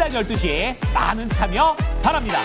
오전 12시 많은 참여 바랍니다.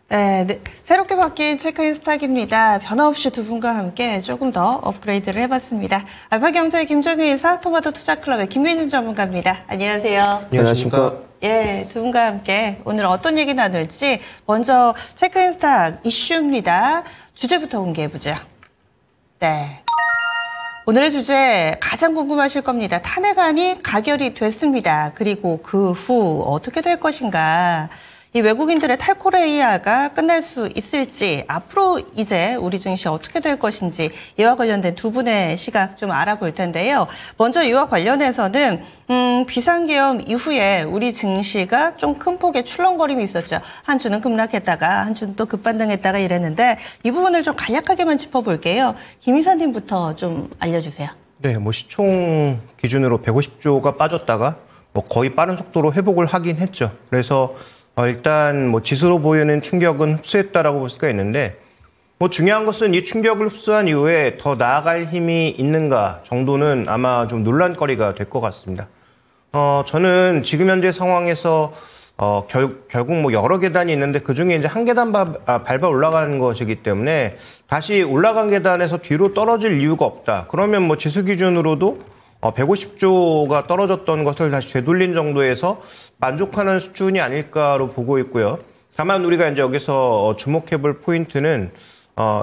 네, 새롭게 바뀐 체크인 스탁입니다. 변함없이 두 분과 함께 조금 더 업그레이드를 해봤습니다. 알파경제의 김정유 이사, 토마토 투자클럽의 김민준 전문가입니다. 안녕하세요. 안녕하십니까. 예, 두 분과 함께 오늘 어떤 얘기 나눌지 먼저 체크인 스탁 이슈입니다. 주제부터 공개해보죠. 네. 오늘의 주제 가장 궁금하실 겁니다. 탄핵안이 가결이 됐습니다. 그리고 그 후 어떻게 될 것인가. 이 외국인들의 탈코레이아가 끝날 수 있을지, 앞으로 이제 우리 증시 어떻게 될 것인지 이와 관련된 두 분의 시각 좀 알아볼 텐데요. 먼저 이와 관련해서는 비상계엄 이후에 우리 증시가 좀 큰 폭의 출렁거림이 있었죠. 한 주는 급락했다가 한 주는 또 급반등했다가 이랬는데 이 부분을 좀 간략하게만 짚어볼게요. 김 이사님부터 좀 알려주세요. 네, 뭐 시총 기준으로 150조가 빠졌다가 뭐 거의 빠른 속도로 회복을 하긴 했죠. 그래서 일단 뭐 지수로 보이는 충격은 흡수했다라고 볼 수가 있는데, 뭐 중요한 것은 이 충격을 흡수한 이후에 더 나아갈 힘이 있는가 정도는 아마 좀 논란거리가 될 것 같습니다. 저는 지금 현재 상황에서 결국 뭐 여러 계단이 있는데 그 중에 이제 한 계단 밟아 올라가는 것이기 때문에 다시 올라간 계단에서 뒤로 떨어질 이유가 없다. 그러면 뭐 지수 기준으로도 150조가 떨어졌던 것을 다시 되돌린 정도에서 만족하는 수준이 아닐까로 보고 있고요. 다만 우리가 이제 여기서 주목해볼 포인트는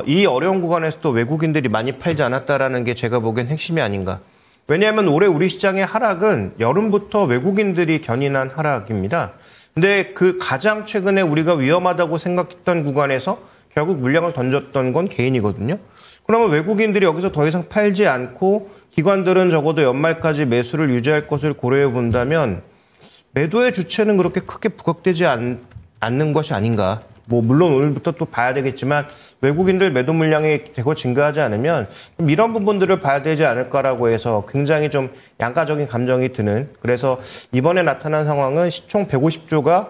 이 어려운 구간에서도 외국인들이 많이 팔지 않았다라는 게 제가 보기엔 핵심이 아닌가. 왜냐하면 올해 우리 시장의 하락은 여름부터 외국인들이 견인한 하락입니다. 근데 그 가장 최근에 우리가 위험하다고 생각했던 구간에서 결국 물량을 던졌던 건 개인이거든요. 그러면 외국인들이 여기서 더 이상 팔지 않고 기관들은 적어도 연말까지 매수를 유지할 것을 고려해 본다면 매도의 주체는 그렇게 크게 부각되지 않는 것이 아닌가. 뭐 물론 오늘부터 또 봐야 되겠지만 외국인들 매도 물량이 대거 증가하지 않으면 이런 부분들을 봐야 되지 않을까라고 해서 굉장히 좀 양가적인 감정이 드는, 그래서 이번에 나타난 상황은 시총 150조가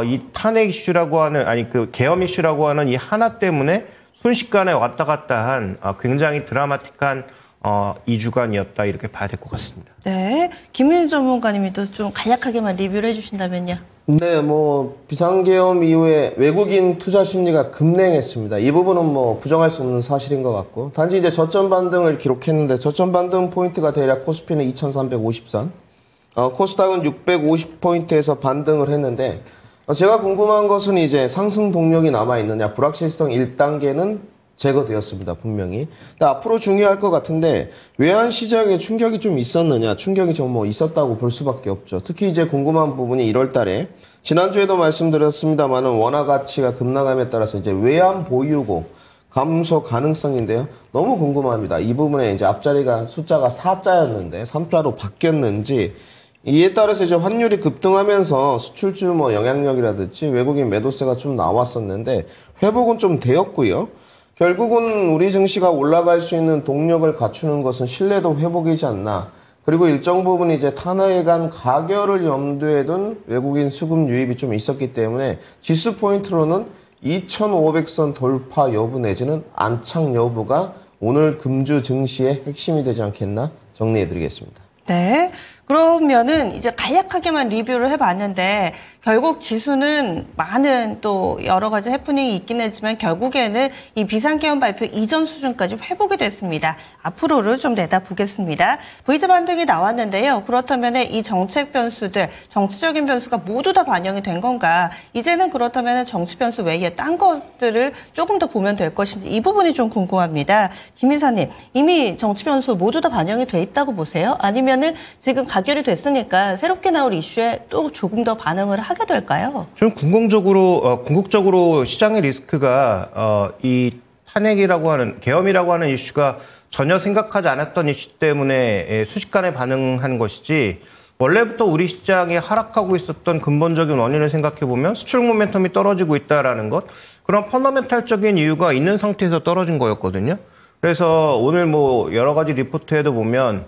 이 탄핵 이슈라고 하는, 아니 그 계엄 이슈라고 하는 이 하나 때문에 순식간에 왔다 갔다 한 굉장히 드라마틱한 2주간이었다 이렇게 봐야 될 것 같습니다. 네, 김민준 전문가님이 또 좀 간략하게만 리뷰를 해주신다면요. 네, 뭐 비상계엄 이후에 외국인 투자 심리가 급냉했습니다. 이 부분은 뭐 부정할 수 없는 사실인 것 같고, 단지 이제 저점 반등을 기록했는데 저점 반등 포인트가 대략 코스피는 2,350선, 코스닥은 650포인트에서 반등을 했는데, 제가 궁금한 것은 이제 상승 동력이 남아 있느냐, 불확실성 1단계는 제거되었습니다, 분명히. 근데 앞으로 중요할 것 같은데, 외환 시장에 충격이 좀 있었느냐, 충격이 좀 뭐 있었다고 볼 수밖에 없죠. 특히 이제 궁금한 부분이 1월 달에, 지난주에도 말씀드렸습니다만은 원화 가치가 급락함에 따라서 이제 외환 보유고 감소 가능성인데요. 너무 궁금합니다. 이 부분에 이제 앞자리가 숫자가 4자였는데 3자로 바뀌었는지, 이에 따라서 이제 환율이 급등하면서 수출주 뭐 영향력이라든지 외국인 매도세가 좀 나왔었는데 회복은 좀 되었고요. 결국은 우리 증시가 올라갈 수 있는 동력을 갖추는 것은 신뢰도 회복이지 않나. 그리고 일정 부분 이제 탄핵안 가결을 염두에 둔 외국인 수급 유입이 좀 있었기 때문에 지수 포인트로는 2,500선 돌파 여부 내지는 안착 여부가 오늘 금주 증시의 핵심이 되지 않겠나 정리해드리겠습니다. 네, 그러면은 이제 간략하게만 리뷰를 해봤는데 결국 지수는 많은 또 여러 가지 해프닝이 있긴 했지만 결국에는 이 비상계엄 발표 이전 수준까지 회복이 됐습니다. 앞으로를 좀 내다보겠습니다. V자 반등이 나왔는데요. 그렇다면 이 정책 변수들, 정치적인 변수가 모두 다 반영이 된 건가? 이제는 그렇다면 정치 변수 외에 딴 것들을 조금 더 보면 될 것인지 이 부분이 좀 궁금합니다. 김 이사님, 이미 정치 변수 모두 다 반영이 돼 있다고 보세요? 아니면은 지금 가결이 됐으니까 새롭게 나올 이슈에 또 조금 더 반응을 하게 될까요? 저는 궁극적으로 시장의 리스크가 이 탄핵이라고 하는, 계엄이라고 하는 이슈가 전혀 생각하지 않았던 이슈 때문에 순식간에 반응한 것이지, 원래부터 우리 시장에 하락하고 있었던 근본적인 원인을 생각해보면 수출 모멘텀이 떨어지고 있다는 것, 그런 펀더멘탈적인 이유가 있는 상태에서 떨어진 거였거든요. 그래서 오늘 뭐 여러 가지 리포트에도 보면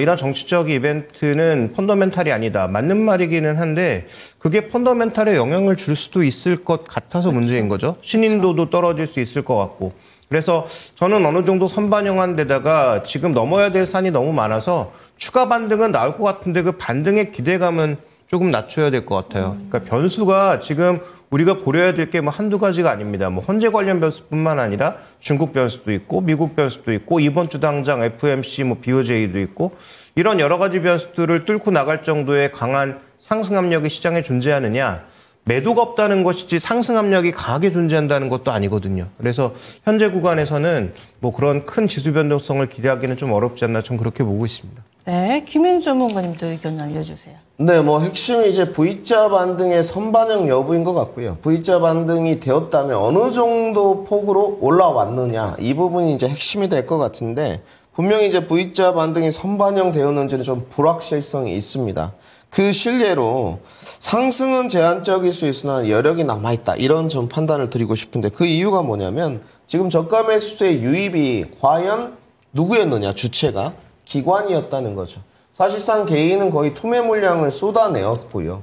이런 정치적 이벤트는 펀더멘탈이 아니다. 맞는 말이기는 한데 그게 펀더멘탈에 영향을 줄 수도 있을 것 같아서 문제인 거죠. 신인도도 떨어질 수 있을 것 같고. 그래서 저는 어느 정도 선반영한 데다가 지금 넘어야 될 산이 너무 많아서 추가 반등은 나올 것 같은데 그 반등의 기대감은 조금 낮춰야 될 것 같아요. 그러니까 변수가 지금 우리가 고려해야 될 게 뭐 한두 가지가 아닙니다. 뭐 헌재 관련 변수뿐만 아니라 중국 변수도 있고 미국 변수도 있고 이번 주 당장 FOMC 뭐 BOJ도 있고 이런 여러 가지 변수들을 뚫고 나갈 정도의 강한 상승 압력이 시장에 존재하느냐. 매도가 없다는 것이지 상승 압력이 강하게 존재한다는 것도 아니거든요. 그래서 현재 구간에서는 뭐 그런 큰 지수 변동성을 기대하기는 좀 어렵지 않나 좀 그렇게 보고 있습니다. 네, 김윤 전문가님도 의견 알려주세요. 네, 뭐 핵심이 이제 V자 반등의 선반영 여부인 것 같고요. V자 반등이 되었다면 어느 정도 폭으로 올라왔느냐 이 부분이 이제 핵심이 될 것 같은데 분명히 이제 V자 반등이 선반영 되었는지는 좀 불확실성이 있습니다. 그 실례로 상승은 제한적일 수 있으나 여력이 남아있다 이런 좀 판단을 드리고 싶은데 그 이유가 뭐냐면 지금 저가 매수세의 유입이 과연 누구였느냐 주체가 기관이었다는 거죠. 사실상 개인은 거의 투매 물량을 쏟아내었고요.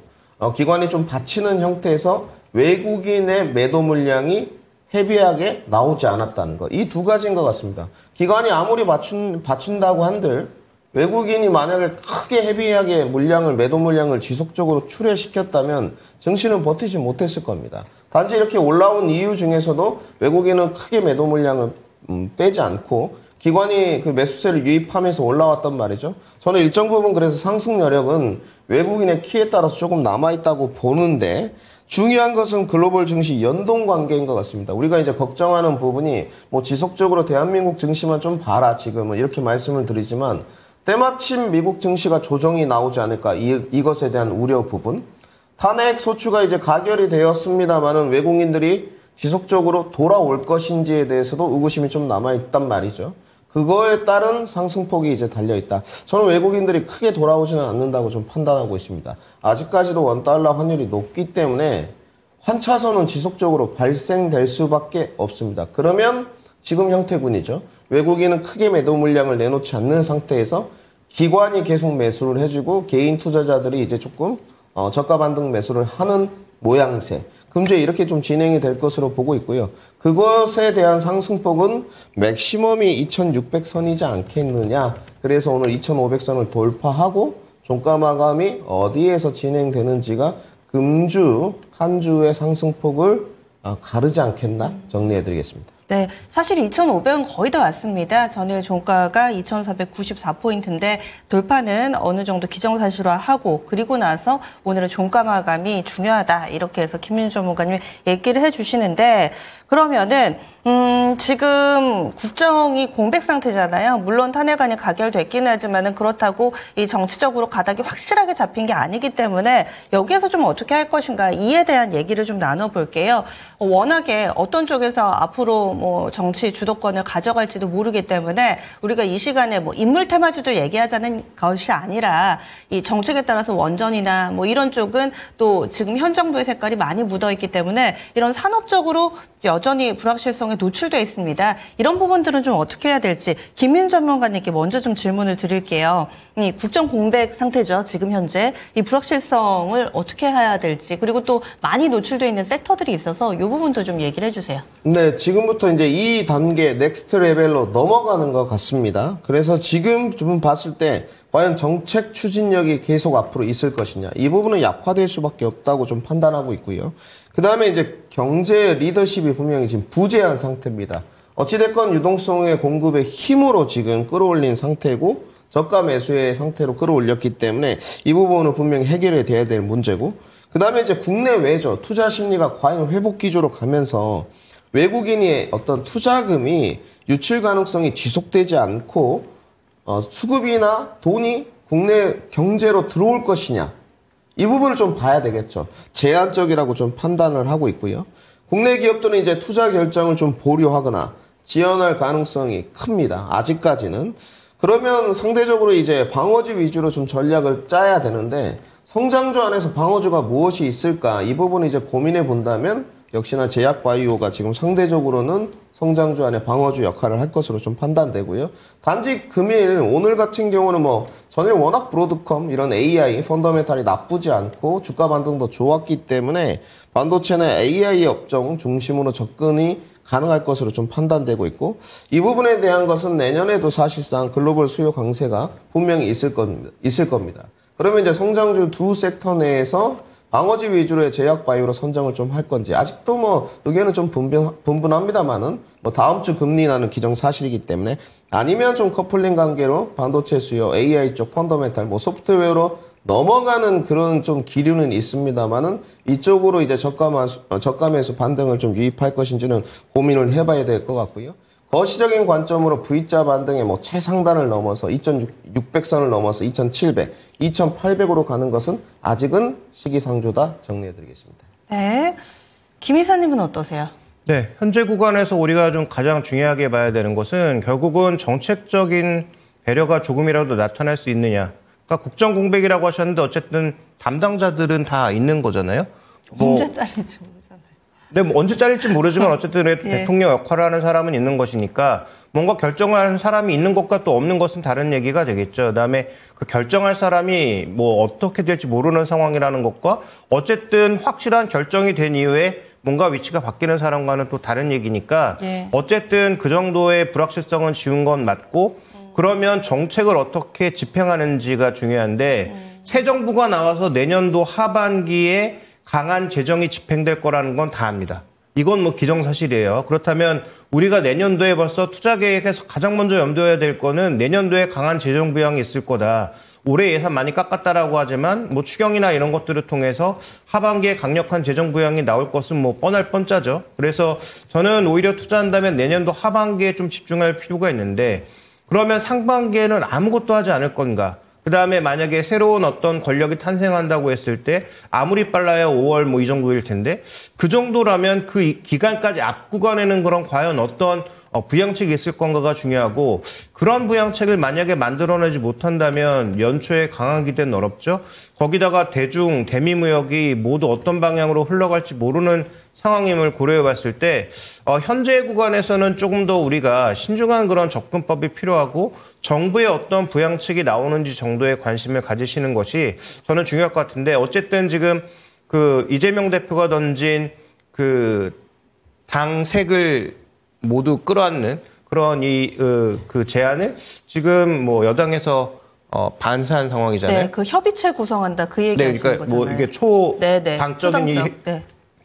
기관이 좀 받치는 형태에서 외국인의 매도 물량이 헤비하게 나오지 않았다는 것. 이 두 가지인 것 같습니다. 기관이 아무리 받춘다고 한들 외국인이 만약에 크게 헤비하게 매도 물량을 지속적으로 출회시켰다면 증시는 버티지 못했을 겁니다. 단지 이렇게 올라온 이유 중에서도 외국인은 크게 매도 물량을 빼지 않고 기관이 그 매수세를 유입하면서 올라왔단 말이죠. 저는 일정 부분 그래서 상승 여력은 외국인의 키에 따라서 조금 남아있다고 보는데 중요한 것은 글로벌 증시 연동 관계인 것 같습니다. 우리가 이제 걱정하는 부분이 뭐 지속적으로 대한민국 증시만 좀 봐라 지금은 이렇게 말씀을 드리지만 때마침 미국 증시가 조정이 나오지 않을까 이것에 대한 우려 부분. 탄핵 소추가 이제 가결이 되었습니다만은 외국인들이 지속적으로 돌아올 것인지에 대해서도 의구심이 좀 남아있단 말이죠. 그거에 따른 상승폭이 이제 달려있다. 저는 외국인들이 크게 돌아오지는 않는다고 좀 판단하고 있습니다. 아직까지도 원달러 환율이 높기 때문에 환차선은 지속적으로 발생될 수밖에 없습니다. 그러면 지금 형태군이죠. 외국인은 크게 매도 물량을 내놓지 않는 상태에서 기관이 계속 매수를 해주고 개인 투자자들이 이제 조금 저가 반등 매수를 하는 모양새. 금주에 이렇게 좀 진행이 될 것으로 보고 있고요. 그것에 대한 상승폭은 맥시멈이 2600선이지 않겠느냐. 그래서 오늘 2500선을 돌파하고 종가 마감이 어디에서 진행되는지가 금주 한 주의 상승폭을 가르지 않겠나 정리해드리겠습니다. 네, 사실 2,500은 거의 다 왔습니다. 전일 종가가 2,494포인트인데 돌파는 어느 정도 기정사실화하고 그리고 나서 오늘은 종가 마감이 중요하다. 이렇게 해서 김민주 전문가님이 얘기를 해주시는데 그러면은 지금 국정이 공백 상태잖아요. 물론 탄핵안이 가결됐긴 하지만은 그렇다고 이 정치적으로 가닥이 확실하게 잡힌 게 아니기 때문에 여기에서 좀 어떻게 할 것인가 이에 대한 얘기를 좀 나눠볼게요. 워낙에 어떤 쪽에서 앞으로 뭐 정치 주도권을 가져갈지도 모르기 때문에 우리가 이 시간에 뭐 인물 테마주도 얘기하자는 것이 아니라 이 정책에 따라서 원전이나 뭐 이런 쪽은 또 지금 현 정부의 색깔이 많이 묻어있기 때문에 이런 산업적으로 여전히 불확실성에 노출되어 있습니다. 이런 부분들은 좀 어떻게 해야 될지 김윤 전문가님께 먼저 좀 질문을 드릴게요. 이 국정 공백 상태죠. 지금 현재 이 불확실성을 어떻게 해야 될지 그리고 또 많이 노출되어 있는 섹터들이 있어서 이 부분도 좀 얘기를 해주세요. 네, 지금부터 이제 이 단계 넥스트 레벨로 넘어가는 것 같습니다. 그래서 지금 좀 봤을 때 과연 정책 추진력이 계속 앞으로 있을 것이냐 이 부분은 약화될 수밖에 없다고 좀 판단하고 있고요. 그 다음에 이제 경제 리더십이 분명히 지금 부재한 상태입니다. 어찌됐건 유동성의 공급의 힘으로 지금 끌어올린 상태고 저가 매수의 상태로 끌어올렸기 때문에 이 부분은 분명히 해결이 돼야 될 문제고 그 다음에 이제 국내 외저 투자 심리가 과연 회복 기조로 가면서 외국인의 어떤 투자금이 유출 가능성이 지속되지 않고 수급이나 돈이 국내 경제로 들어올 것이냐 이 부분을 좀 봐야 되겠죠. 제한적이라고 좀 판단을 하고 있고요. 국내 기업들은 이제 투자 결정을 좀 보류하거나 지연할 가능성이 큽니다. 아직까지는. 그러면 상대적으로 이제 방어주 위주로 좀 전략을 짜야 되는데 성장주 안에서 방어주가 무엇이 있을까 이 부분을 이제 고민해 본다면 역시나 제약바이오가 지금 상대적으로는 성장주 안에 방어주 역할을 할 것으로 좀 판단되고요. 단지 금일 오늘 같은 경우는 뭐 전일 워낙 브로드컴 이런 AI 펀더멘탈이 나쁘지 않고 주가 반등도 좋았기 때문에 반도체는 AI 업종 중심으로 접근이 가능할 것으로 좀 판단되고 있고, 이 부분에 대한 것은 내년에도 사실상 글로벌 수요 강세가 분명히 있을 겁니다. 그러면 이제 성장주 두 섹터 내에서 방어지 위주로의 제약 바이오로 선정을 좀 할 건지, 아직도 뭐 의견은 좀 분분합니다만은 뭐 다음 주 금리 인하는 기정사실이기 때문에, 아니면 좀 커플링 관계로 반도체 수요, AI 쪽 펀더멘탈, 뭐 소프트웨어로 넘어가는 그런 좀 기류는 있습니다만은, 이쪽으로 이제 저가 매수 반등을 좀 유입할 것인지는 고민을 해봐야 될 것 같고요. 거시적인 관점으로 V자 반등의 뭐 최상단을 넘어서 2,600선을 넘어서 2,700, 2,800으로 가는 것은 아직은 시기상조다 정리해드리겠습니다. 네. 김 이사님은 어떠세요? 네, 현재 구간에서 우리가 좀 가장 중요하게 봐야 되는 것은 결국은 정책적인 배려가 조금이라도 나타날 수 있느냐. 그러니까 국정 공백이라고 하셨는데 어쨌든 담당자들은 다 있는 거잖아요. 언제 잘릴지 모르잖아요. 네, 뭐 언제 잘릴지 모르지만 어쨌든 예. 대통령 역할을 하는 사람은 있는 것이니까 뭔가 결정할 사람이 있는 것과 또 없는 것은 다른 얘기가 되겠죠. 그다음에 그 결정할 사람이 뭐 어떻게 될지 모르는 상황이라는 것과 어쨌든 확실한 결정이 된 이후에 뭔가 위치가 바뀌는 사람과는 또 다른 얘기니까 예. 어쨌든 그 정도의 불확실성은 지운 건 맞고, 그러면 정책을 어떻게 집행하는지가 중요한데 새 정부가 나와서 내년도 하반기에 강한 재정이 집행될 거라는 건 다 압니다. 이건 뭐 기정사실이에요. 그렇다면 우리가 내년도에 벌써 투자 계획에서 가장 먼저 염두해야 될 거는 내년도에 강한 재정 부양이 있을 거다. 올해 예산 많이 깎았다라고 하지만 뭐 추경이나 이런 것들을 통해서 하반기에 강력한 재정 부양이 나올 것은 뭐 뻔할 뻔짜죠. 그래서 저는 오히려 투자한다면 내년도 하반기에 좀 집중할 필요가 있는데, 그러면 상반기에는 아무것도 하지 않을 건가? 그다음에 만약에 새로운 어떤 권력이 탄생한다고 했을 때 아무리 빨라야 5월 뭐 이 정도일 텐데, 그 정도라면 그 기간까지 앞구간에는 그런 과연 어떤 부양책이 있을 건가가 중요하고, 그런 부양책을 만약에 만들어내지 못한다면 연초에 강한 기대는 어렵죠. 거기다가 대미무역이 모두 어떤 방향으로 흘러갈지 모르는 상황임을 고려해 봤을 때 현재 구간에서는 조금 더 우리가 신중한 그런 접근법이 필요하고 정부의 어떤 부양책이 나오는지 정도의 관심을 가지시는 것이 저는 중요할 것 같은데, 어쨌든 지금 그 이재명 대표가 던진 그 당색을 모두 끌어안는 그런 그 제안을 지금 뭐 여당에서 반사한 상황이잖아요. 네, 그 협의체 구성한다 그 얘기 하시는 그러니까 거잖아요. 뭐 이게 초당적인 이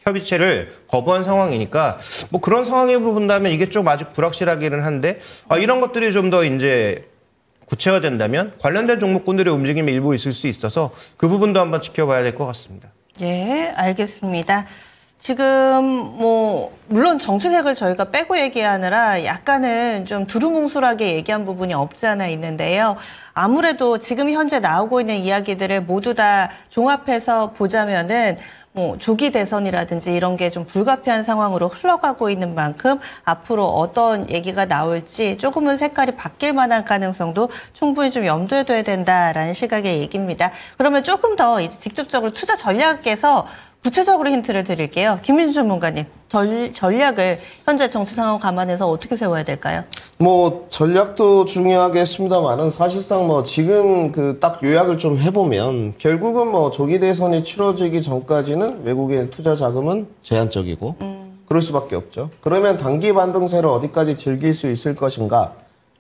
협의체를 거부한 상황이니까 뭐 그런 상황에 본다면 이게 좀 아직 불확실하기는 한데, 이런 것들이 좀 더 이제 구체화된다면 관련된 종목군들의 움직임이 일부 있을 수 있어서 그 부분도 한번 지켜봐야 될 것 같습니다. 예, 알겠습니다. 지금 뭐 물론 정치색을 저희가 빼고 얘기하느라 약간은 좀 두루뭉술하게 얘기한 부분이 없지 않아 있는데요. 아무래도 지금 현재 나오고 있는 이야기들을 모두 다 종합해서 보자면은 뭐 조기 대선이라든지 이런 게 좀 불가피한 상황으로 흘러가고 있는 만큼 앞으로 어떤 얘기가 나올지 조금은 색깔이 바뀔 만한 가능성도 충분히 좀 염두에 둬야 된다라는 시각의 얘기입니다. 그러면 조금 더 이제 직접적으로 투자 전략에서 구체적으로 힌트를 드릴게요. 김민주 전문가님, 전략을 현재 정치 상황 감안해서 어떻게 세워야 될까요? 뭐 전략도 중요하겠습니다만은 사실상 뭐 지금 그 딱 요약을 좀 해보면 결국은 뭐 조기 대선이 치러지기 전까지는 외국인 투자 자금은 제한적이고 그럴 수밖에 없죠. 그러면 단기 반등세를 어디까지 즐길 수 있을 것인가?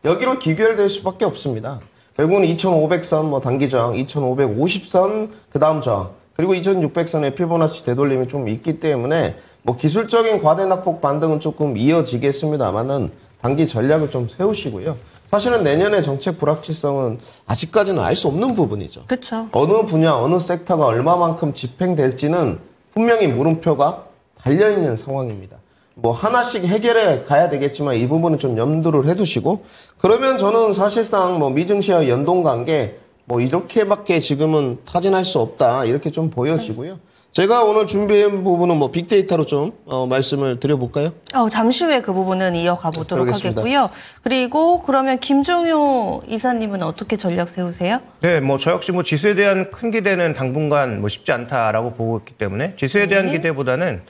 여기로 기결될 수밖에 없습니다. 결국은 2,500선 뭐 단기 저항, 2,550선 그 다음 저항, 그리고 2,600선의 피보나치 되돌림이 좀 있기 때문에 뭐 기술적인 과대낙폭 반등은 조금 이어지겠습니다만은 단기 전략을 좀 세우시고요. 사실은 내년의 정책 불확실성은 아직까지는 알 수 없는 부분이죠. 그렇죠. 어느 분야, 어느 섹터가 얼마만큼 집행될지는 분명히 물음표가 달려있는 상황입니다. 뭐 하나씩 해결해 가야 되겠지만 이 부분은 좀 염두를 해두시고, 그러면 저는 사실상 뭐 미증시와 연동관계 뭐 이렇게밖에 지금은 타진할 수 없다 이렇게 좀 보여지고요. 제가 오늘 준비한 부분은 뭐 빅데이터로 좀 말씀을 드려볼까요? 잠시 후에 그 부분은 이어가 보도록 그러겠습니다. 하겠고요. 그리고 그러면 김종효 이사님은 어떻게 전략 세우세요? 네, 뭐 저 역시 뭐 지수에 대한 큰 기대는 당분간 뭐 쉽지 않다라고 보고 있기 때문에 지수에 대한 기대보다는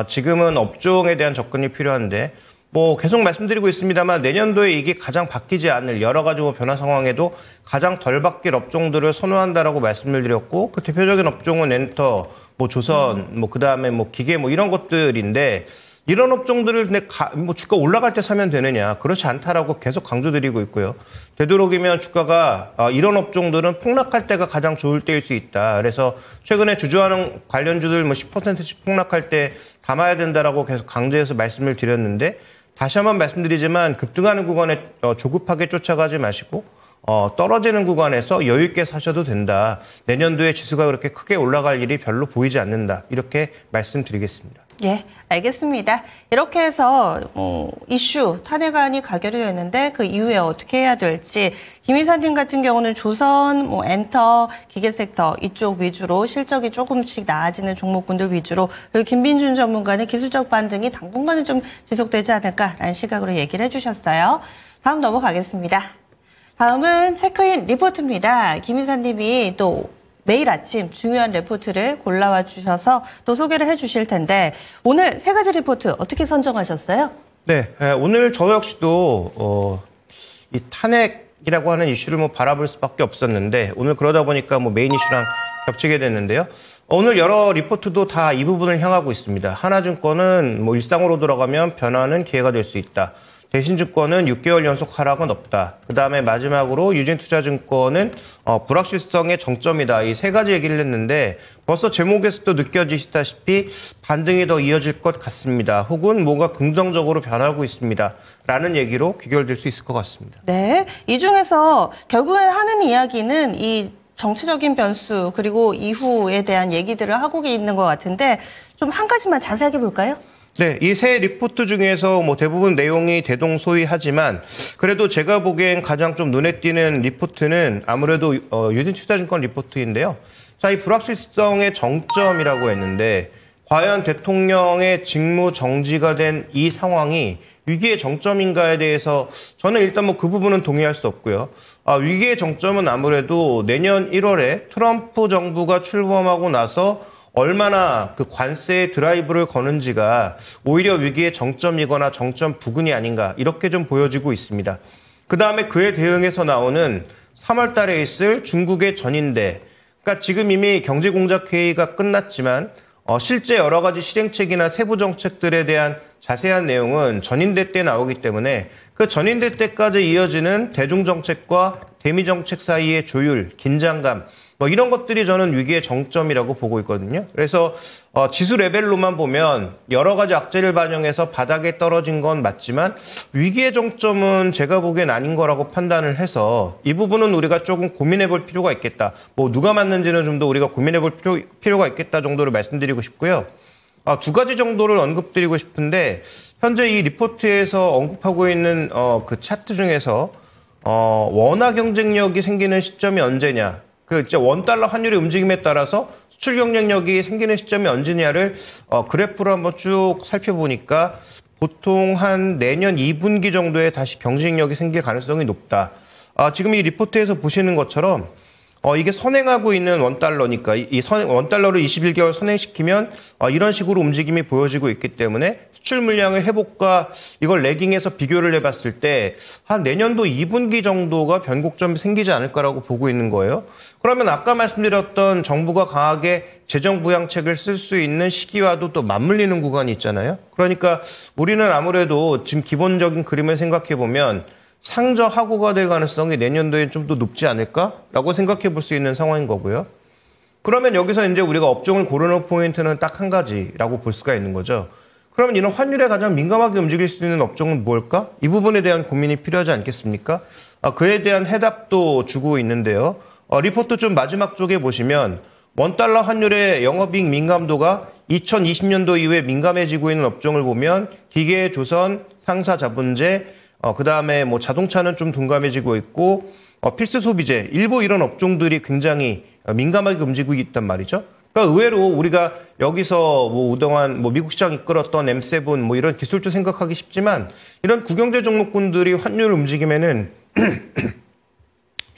지금은 업종에 대한 접근이 필요한데 뭐 계속 말씀드리고 있습니다만 내년도에 이게 가장 바뀌지 않을 여러 가지 뭐 변화 상황에도 가장 덜 바뀔 업종들을 선호한다라고 말씀을 드렸고 그 대표적인 업종은 엔터, 뭐 조선, 뭐 그다음에 뭐 기계 뭐 이런 것들인데 이런 업종들을 뭐 주가 올라갈 때 사면 되느냐 그렇지 않다라고 계속 강조드리고 있고요. 되도록이면 주가가 이런 업종들은 폭락할 때가 가장 좋을 때일 수 있다. 그래서 최근에 주주하는 관련주들 뭐 10%씩 폭락할 때 담아야 된다라고 계속 강조해서 말씀을 드렸는데 다시 한번 말씀드리지만 급등하는 구간에 조급하게 쫓아가지 마시고 떨어지는 구간에서 여유 있게 사셔도 된다. 내년도에 지수가 그렇게 크게 올라갈 일이 별로 보이지 않는다. 이렇게 말씀드리겠습니다. 예, 알겠습니다. 이렇게 해서 이슈 탄핵안이 가결되었는데 그 이후에 어떻게 해야 될지 김 이사님 같은 경우는 조선, 뭐 엔터, 기계 섹터 이쪽 위주로 실적이 조금씩 나아지는 종목군들 위주로 그리고 김빈준 전문가는 기술적 반등이 당분간은 좀 지속되지 않을까라는 시각으로 얘기를 해주셨어요. 다음 넘어가겠습니다. 다음은 체크인 리포트입니다. 김 이사님이 또 매일 아침 중요한 리포트를 골라와 주셔서 또 소개를 해 주실 텐데 오늘 세 가지 리포트 어떻게 선정하셨어요? 네, 오늘 저 역시도 이 탄핵이라고 하는 이슈를 뭐 바라볼 수밖에 없었는데 오늘 그러다 보니까 뭐 메인 이슈랑 겹치게 됐는데요. 오늘 여러 리포트도 다 이 부분을 향하고 있습니다. 하나증권은 뭐 일상으로 돌아가면 변화는 기회가 될 수 있다. 대신증권은 6개월 연속 하락은 없다. 그다음에 마지막으로 유진투자증권은 불확실성의 정점이다. 이 세 가지 얘기를 했는데 벌써 제목에서도 느껴지시다시피 반등이 더 이어질 것 같습니다. 혹은 뭔가 긍정적으로 변하고 있습니다. 라는 얘기로 귀결될 수 있을 것 같습니다. 네, 이 중에서 결국엔 하는 이야기는 이 정치적인 변수 그리고 이후에 대한 얘기들을 하고 있는 것 같은데 좀 한 가지만 자세하게 볼까요? 네, 이 세 리포트 중에서 뭐 대부분 내용이 대동소이하지만 그래도 제가 보기엔 가장 좀 눈에 띄는 리포트는 아무래도 유진투자증권 리포트인데요. 자, 이 불확실성의 정점이라고 했는데 과연 대통령의 직무 정지가 된 이 상황이 위기의 정점인가에 대해서 저는 일단 뭐 그 부분은 동의할 수 없고요. 위기의 정점은 아무래도 내년 1월에 트럼프 정부가 출범하고 나서 얼마나 그 관세의 드라이브를 거는지가 오히려 위기의 정점이거나 정점 부근이 아닌가 이렇게 좀 보여지고 있습니다. 그다음에 그에 대응해서 나오는 3월 달에 있을 중국의 전인대. 그러니까 지금 이미 경제공작회의가 끝났지만 실제 여러 가지 실행책이나 세부 정책들에 대한 자세한 내용은 전인대 때 나오기 때문에 그 전인대 때까지 이어지는 대중정책과 대미정책 사이의 조율, 긴장감 뭐 이런 것들이 저는 위기의 정점이라고 보고 있거든요. 그래서 지수 레벨로만 보면 여러 가지 악재를 반영해서 바닥에 떨어진 건 맞지만 위기의 정점은 제가 보기엔 아닌 거라고 판단을 해서 이 부분은 우리가 조금 고민해 볼 필요가 있겠다. 뭐 누가 맞는지는 좀 더 우리가 고민해 볼 필요가 있겠다 정도를 말씀드리고 싶고요. 두 가지 정도를 언급드리고 싶은데 현재 이 리포트에서 언급하고 있는 그 차트 중에서 원화 경쟁력이 생기는 시점이 언제냐. 그 이제 원달러 환율의 움직임에 따라서 수출 경쟁력이 생기는 시점이 언제냐를 그래프로 한번 쭉 살펴보니까 보통 한 내년 2분기 정도에 다시 경쟁력이 생길 가능성이 높다. 지금 이 리포트에서 보시는 것처럼 이게 선행하고 있는 원달러니까 이 원달러를 21개월 선행시키면 이런 식으로 움직임이 보여지고 있기 때문에 수출 물량의 회복과 이걸 레깅해서 비교를 해봤을 때 한 내년도 2분기 정도가 변곡점이 생기지 않을까라고 보고 있는 거예요. 그러면 아까 말씀드렸던 정부가 강하게 재정 부양책을 쓸 수 있는 시기와도 또 맞물리는 구간이 있잖아요. 그러니까 우리는 아무래도 지금 기본적인 그림을 생각해 보면 상저하고가 될 가능성이 내년도에 좀 더 높지 않을까라고 생각해 볼 수 있는 상황인 거고요. 그러면 여기서 이제 우리가 업종을 고르는 포인트는 딱 한 가지라고 볼 수가 있는 거죠. 그러면 이런 환율에 가장 민감하게 움직일 수 있는 업종은 뭘까? 이 부분에 대한 고민이 필요하지 않겠습니까? 그에 대한 해답도 주고 있는데요. 리포트 좀 마지막 쪽에 보시면 원달러 환율의 영업이익 민감도가 2020년도 이후에 민감해지고 있는 업종을 보면 기계, 조선, 상사 자본재, 그다음에 뭐 자동차는 좀 둔감해지고 있고 필수 소비재, 일부 이런 업종들이 굉장히 민감하게 움직이고 있단 말이죠. 그러니까 의외로 우리가 여기서 뭐 그동안 뭐 미국 시장 이끌었던 M7 뭐 이런 기술주 생각하기 쉽지만 이런 국영제 종목군들이 환율 움직이면은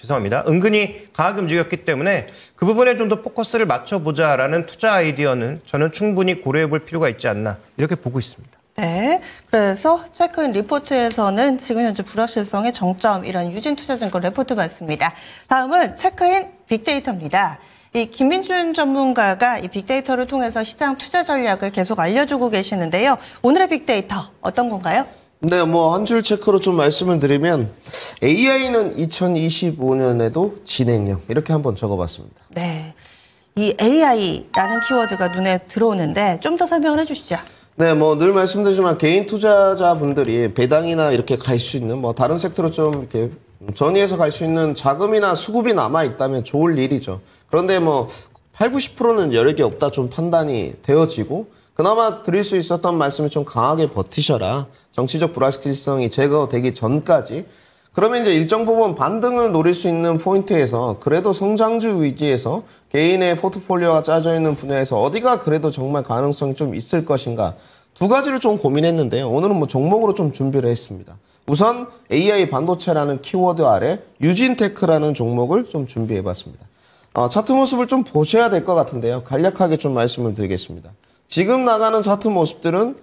죄송합니다. 은근히 강하게 움직였기 때문에 그 부분에 좀 더 포커스를 맞춰보자라는 투자 아이디어는 저는 충분히 고려해 볼 필요가 있지 않나 이렇게 보고 있습니다. 네, 그래서 체크인 리포트에서는 지금 현재 불확실성의 정점이라는 유진투자증권 리포트 봤습니다. 다음은 체크인 빅데이터입니다. 이 김민준 전문가가 이 빅데이터를 통해서 시장 투자 전략을 계속 알려주고 계시는데요. 오늘의 빅데이터 어떤 건가요? 네, 뭐 한 줄 체크로 좀 말씀을 드리면 AI는 2025년에도 진행형 이렇게 한번 적어봤습니다. 네, 이 AI라는 키워드가 눈에 들어오는데 좀 더 설명을 해주시죠. 네, 뭐 늘 말씀드리지만 개인 투자자분들이 배당이나 이렇게 갈 수 있는 뭐 다른 섹터로 좀 이렇게 전이해서 갈 수 있는 자금이나 수급이 남아 있다면 좋을 일이죠. 그런데 뭐 8, 90%는 여력이 없다 좀 판단이 되어지고 그나마 드릴 수 있었던 말씀이 좀 강하게 버티셔라. 정치적 불확실성이 제거되기 전까지. 그러면 이제 일정 부분 반등을 노릴 수 있는 포인트에서 그래도 성장주 위주에서 개인의 포트폴리오가 짜져 있는 분야에서 어디가 그래도 정말 가능성이 좀 있을 것인가. 두 가지를 좀 고민했는데요. 오늘은 뭐 종목으로 좀 준비를 했습니다. 우선 AI 반도체라는 키워드 아래 유진테크라는 종목을 좀 준비해봤습니다. 차트 모습을 좀 보셔야 될 것 같은데요. 간략하게 좀 말씀을 드리겠습니다. 지금 나가는 차트 모습들은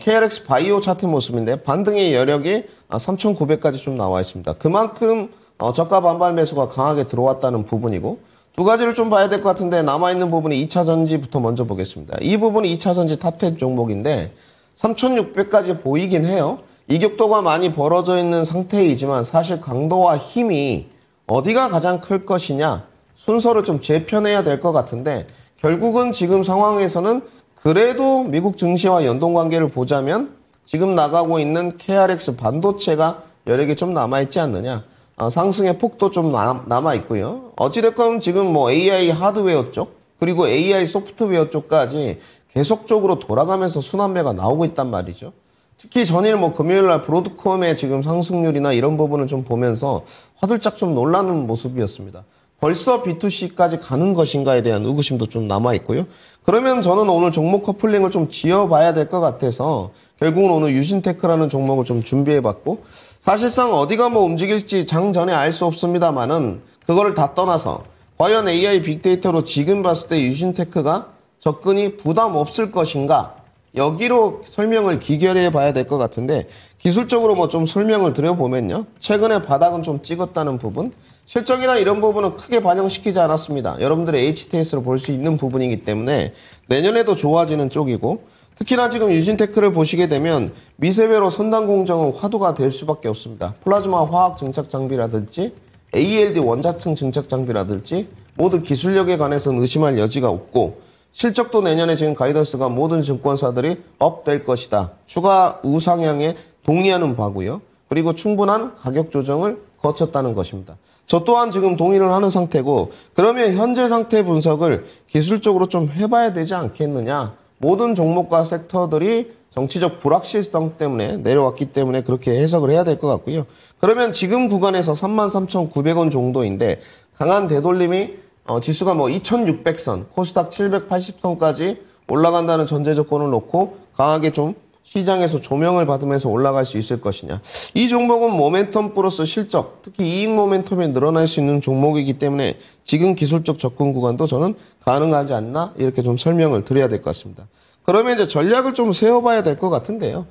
KRX 바이오 차트 모습인데 반등의 여력이 3,900까지 좀 나와 있습니다. 그만큼 저가 반발 매수가 강하게 들어왔다는 부분이고 두 가지를 좀 봐야 될 것 같은데 남아있는 부분이 2차 전지부터 먼저 보겠습니다. 이 부분이 2차 전지 탑10 종목인데 3,600까지 보이긴 해요. 이격도가 많이 벌어져 있는 상태이지만 사실 강도와 힘이 어디가 가장 클 것이냐 순서를 좀 재편해야 될 것 같은데 결국은 지금 상황에서는 그래도 미국 증시와 연동관계를 보자면 지금 나가고 있는 KRX 반도체가 여력이 좀 남아있지 않느냐. 상승의 폭도 좀 남아있고요. 어찌됐건 지금 뭐 AI 하드웨어 쪽 그리고 AI 소프트웨어 쪽까지 계속적으로 돌아가면서 순환매가 나오고 있단 말이죠. 특히 전일 뭐 금요일날 브로드컴의 지금 상승률이나 이런 부분을 좀 보면서 화들짝 좀 놀라는 모습이었습니다. 벌써 B2C까지 가는 것인가에 대한 의구심도 좀 남아있고요. 그러면 저는 오늘 종목 커플링을 좀 지어봐야 될 것 같아서 결국은 오늘 유진테크라는 종목을 좀 준비해봤고 사실상 어디가 뭐 움직일지 장전에 알 수 없습니다만은 그거를 다 떠나서 과연 AI 빅데이터로 지금 봤을 때 유진테크가 접근이 부담 없을 것인가 여기로 설명을 기결해 봐야 될 것 같은데 기술적으로 뭐 좀 설명을 드려보면요. 최근에 바닥은 좀 찍었다는 부분 실적이나 이런 부분은 크게 반영시키지 않았습니다. 여러분들의 HTS로 볼 수 있는 부분이기 때문에 내년에도 좋아지는 쪽이고 특히나 지금 유진테크를 보시게 되면 미세외로 선단 공정은 화두가 될 수밖에 없습니다. 플라즈마 화학 증착 장비라든지 ALD 원자층 증착 장비라든지 모두 기술력에 관해서는 의심할 여지가 없고 실적도 내년에 지금 가이던스가 모든 증권사들이 업 될 것이다. 추가 우상향에 동의하는 바고요. 그리고 충분한 가격 조정을 거쳤다는 것입니다. 저 또한 지금 동의를 하는 상태고 그러면 현재 상태 분석을 기술적으로 좀 해봐야 되지 않겠느냐. 모든 종목과 섹터들이 정치적 불확실성 때문에 내려왔기 때문에 그렇게 해석을 해야 될 것 같고요. 그러면 지금 구간에서 33,900원 정도인데 강한 되돌림이 지수가 뭐 2,600선, 코스닥 780선까지 올라간다는 전제 조건을 놓고 강하게 좀 시장에서 조명을 받으면서 올라갈 수 있을 것이냐. 이 종목은 모멘텀 플러스 실적, 특히 이익 모멘텀이 늘어날 수 있는 종목이기 때문에 지금 기술적 접근 구간도 저는 가능하지 않나 이렇게 좀 설명을 드려야 될 것 같습니다. 그러면 이제 전략을 좀 세워봐야 될 것 같은데요.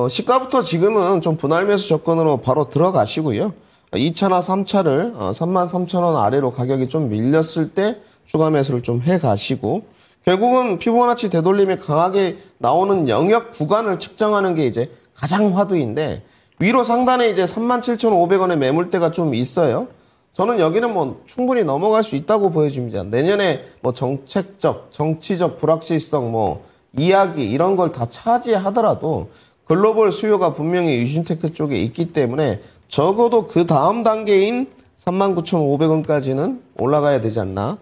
시가부터 지금은 좀 분할 매수 접근으로 바로 들어가시고요. 2차나 3차를 33,000원 아래로 가격이 좀 밀렸을 때 추가 매수를 좀 해가시고 결국은 피보나치 되돌림이 강하게 나오는 영역 구간을 측정하는 게 이제 가장 화두인데 위로 상단에 이제 37,500원의 매물대가 좀 있어요. 저는 여기는 뭐 충분히 넘어갈 수 있다고 보여집니다. 내년에 뭐 정책적, 정치적 불확실성 뭐 이야기 이런 걸 다 차지하더라도 글로벌 수요가 분명히 유진테크 쪽에 있기 때문에 적어도 그 다음 단계인 39,500원까지는 올라가야 되지 않나.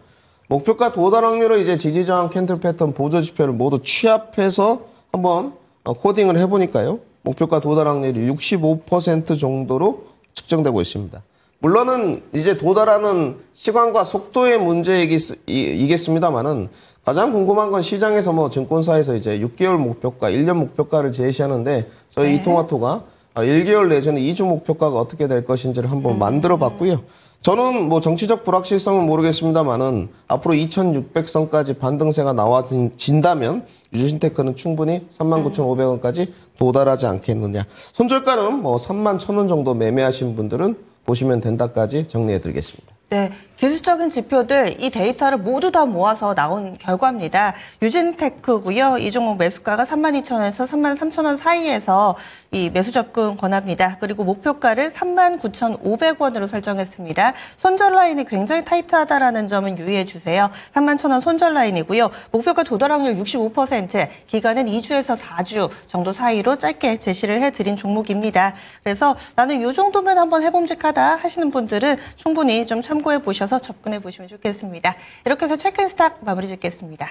목표가 도달 확률을 이제 지지저항 캔들 패턴 보조 지표를 모두 취합해서 한번 코딩을 해보니까요. 목표가 도달 확률이 65% 정도로 측정되고 있습니다. 물론은 이제 도달하는 시간과 속도의 문제이겠습니다만은 가장 궁금한 건 시장에서 뭐 증권사에서 이제 6개월 목표가, 1년 목표가를 제시하는데 저희 이통화토가 1개월 내전에 2주 목표가가 어떻게 될 것인지를 한번 만들어 봤고요. 저는 뭐 정치적 불확실성은 모르겠습니다만은 앞으로 2,600선까지 반등세가 나와진다면 유진테크는 충분히 39,500원까지 도달하지 않겠느냐. 손절가는 뭐 31,000원 정도 매매하신 분들은 보시면 된다까지 정리해 드리겠습니다. 네, 기술적인 지표들 이 데이터를 모두 다 모아서 나온 결과입니다. 유진테크고요. 이 종목 매수가가 32,000원에서 33,000원 사이에서 이 매수 접근 권합니다. 그리고 목표가를 39,500원으로 설정했습니다. 손절 라인이 굉장히 타이트하다라는 점은 유의해 주세요. 31,000원 손절 라인이고요. 목표가 도달 확률 65%, 기간은 2주에서 4주 정도 사이로 짧게 제시를 해드린 종목입니다. 그래서 나는 이 정도면 한번 해봄직하다 하시는 분들은 충분히 좀 참고해 보셔서 접근해 보시면 좋겠습니다. 이렇게 해서 체크인스탁 마무리 짓겠습니다.